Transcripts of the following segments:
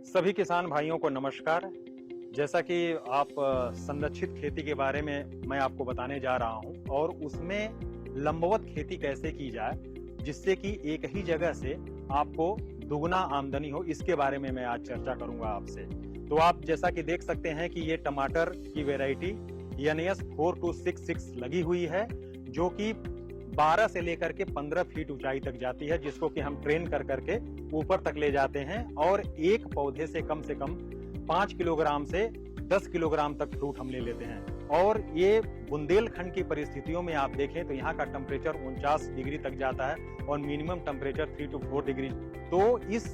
सभी किसान भाइयों को नमस्कार। जैसा कि आप संरक्षित खेती के बारे में मैं आपको बताने जा रहा हूं और उसमें लंबवत खेती कैसे की जाए जिससे कि एक ही जगह से आपको दुगना आमदनी हो, इसके बारे में मैं आज चर्चा करूंगा आपसे। तो आप जैसा कि देख सकते हैं कि ये टमाटर की वैरायटी NS 4266 लगी हुई है, जो कि 12 से लेकर के 15 फीट ऊंचाई तक जाती है, जिसको कि हम ट्रेन कर करके ऊपर तक ले जाते हैं और एक पौधे से कम 5 किलोग्राम से 10 किलोग्राम तक फ्रूट हम ले लेते हैं। और ये बुंदेलखंड की परिस्थितियों में आप देखें तो यहाँ का टेम्परेचर 49 डिग्री तक जाता है और मिनिमम टेम्परेचर 3 to 4 डिग्री। तो इस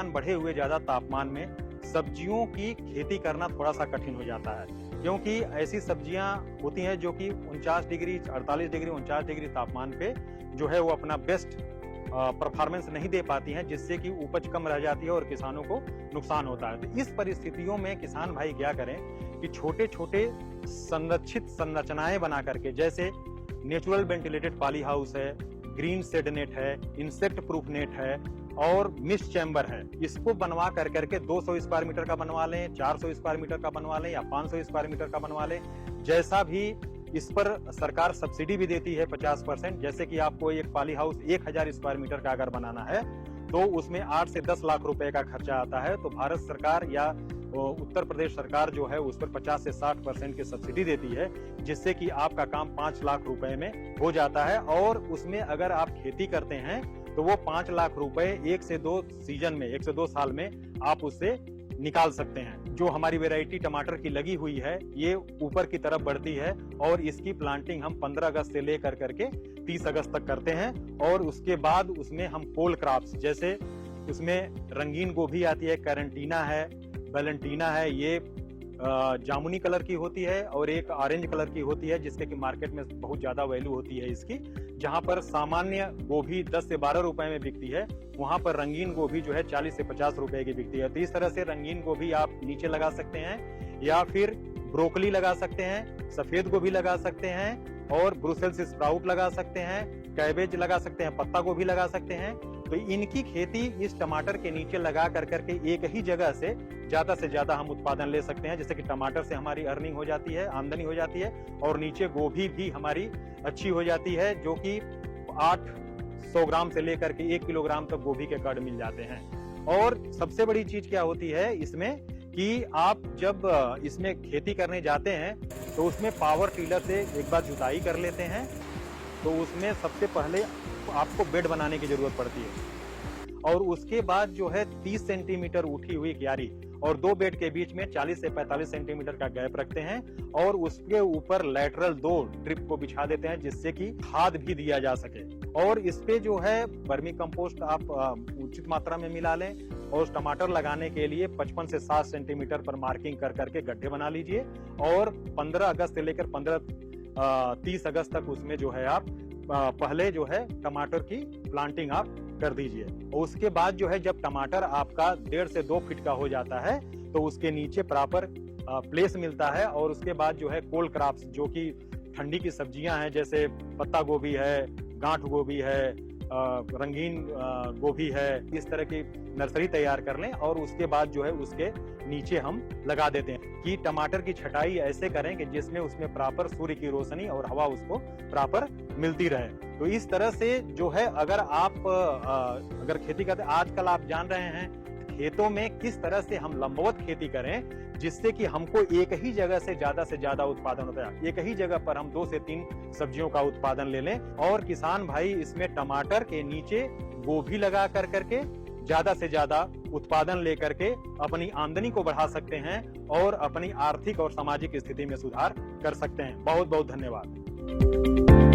बढ़े हुए ज्यादा तापमान में सब्जियों की खेती करना थोड़ा सा कठिन हो जाता है, क्योंकि ऐसी सब्जियां होती हैं जो कि 49 डिग्री 48 डिग्री 49 डिग्री तापमान पे जो है वो अपना बेस्ट परफॉर्मेंस नहीं दे पाती हैं, जिससे कि उपज कम रह जाती है और किसानों को नुकसान होता है। तो इस परिस्थितियों में किसान भाई क्या करें कि छोटे छोटे संरक्षित संरचनाएं बना करके, जैसे नेचुरल वेंटिलेटेड पॉली हाउस है, ग्रीन शेड नेट है, इंसेक्ट प्रूफ नेट है और मिस्ट चैम्बर है, इसको बनवा कर करके 200 स्क्वायर मीटर का बनवा लें, 400 स्क्वायर मीटर का बनवा लें या 500 स्क्वायर मीटर का बनवा लें। जैसा भी इस पर सरकार सब्सिडी भी देती है 50%। जैसे कि आपको एक पॉली हाउस 1000 स्क्वायर मीटर का अगर बनाना है तो उसमें 8 से 10 लाख रुपए का खर्चा आता है। तो भारत सरकार या उत्तर प्रदेश सरकार जो है उस पर 50 से 60% की सब्सिडी देती है, जिससे कि आपका काम 5 लाख रुपए में हो जाता है। और उसमें अगर आप खेती करते हैं तो वो 5 लाख रुपए 1 से 2 सीजन में, 1 से 2 साल में आप उससे निकाल सकते हैं। जो हमारी वैरायटी टमाटर की लगी हुई है ये ऊपर की तरफ बढ़ती है और इसकी प्लांटिंग हम 15 अगस्त से लेकर करके 30 अगस्त तक करते हैं। और उसके बाद उसमें हम पोल क्रॉप्स, जैसे उसमें रंगीन गोभी आती है, कैरेंटीना है, वेलेंटीना है, ये जामुनी कलर की होती है और एक ऑरेंज कलर की होती है, जिसके कि मार्केट में बहुत ज्यादा वैल्यू होती है इसकी। जहां पर सामान्य गोभी 10 से 12 रुपए में बिकती है, वहां पर रंगीन गोभी जो है 40 से 50 रुपए की बिकती है। तो इस तरह से रंगीन गोभी आप नीचे लगा सकते हैं या फिर ब्रोकली लगा सकते हैं, सफेद गोभी लगा सकते हैं और ब्रुसेल्स स्प्राउट लगा सकते हैं, कैबेज लगा सकते हैं, पत्ता गोभी लगा सकते हैं। तो इनकी खेती इस टमाटर के नीचे लगा कर करके एक ही जगह से ज्यादा हम उत्पादन ले सकते हैं। जैसे कि टमाटर से हमारी अर्निंग हो जाती है, आमदनी हो जाती है और नीचे गोभी भी हमारी अच्छी हो जाती है, जो कि 800 ग्राम से लेकर के 1 किलोग्राम तक गोभी के कड़ मिल जाते हैं। और सबसे बड़ी चीज क्या होती है इसमें कि आप जब इसमें खेती करने जाते हैं तो उसमें पावर टिलर से एक बार जुताई कर लेते हैं, तो उसमें सबसे पहले आपको बेड बनाने की जरूरत पड़ती है और उसके बाद जो है 30 सेंटीमीटर उठी हुई क्यारी और 2 बेड के बीच में 40 से 45 सेंटीमीटर का गैप रखते हैं और उसके ऊपर लैटरल 2 ड्रिप को बिछा देते हैं, जिससे कि खाद भी दिया जा सके। और इस पे जो है वर्मी कंपोस्ट आप उचित मात्रा में मिला लें और टमाटर लगाने के लिए 55 से 60 सेंटीमीटर पर मार्किंग कर करके गड्ढे बना लीजिए और 15 अगस्त से लेकर 30 अगस्त तक उसमें जो है आप पहले जो है टमाटर की प्लांटिंग आप कर दीजिए। और उसके बाद जो है जब टमाटर आपका 1.5 से 2 फीट का हो जाता है तो उसके नीचे प्रॉपर प्लेस मिलता है। और उसके बाद जो है कोल्ड क्रॉप्स, जो कि ठंडी की सब्जियां हैं, जैसे पत्ता गोभी है, गांठ गोभी है, रंगीन गोभी है, इस तरह की नर्सरी तैयार कर लें और उसके बाद जो है उसके नीचे हम लगा देते हैं कि टमाटर की छटाई ऐसे करें कि जिसमें उसमें प्रॉपर सूर्य की रोशनी और हवा उसको प्रॉपर मिलती रहे। तो इस तरह से जो है अगर आप अगर खेती करते, आजकल आप जान रहे हैं खेतों में किस तरह से हम लंबवत खेती करें जिससे कि हमको एक ही जगह से ज्यादा उत्पादन होता है। एक ही जगह पर हम 2 से 3 सब्जियों का उत्पादन ले लें और किसान भाई इसमें टमाटर के नीचे गोभी लगा कर करके ज्यादा से ज्यादा उत्पादन लेकर के अपनी आमदनी को बढ़ा सकते हैं और अपनी आर्थिक और सामाजिक स्थिति में सुधार कर सकते हैं। बहुत बहुत धन्यवाद।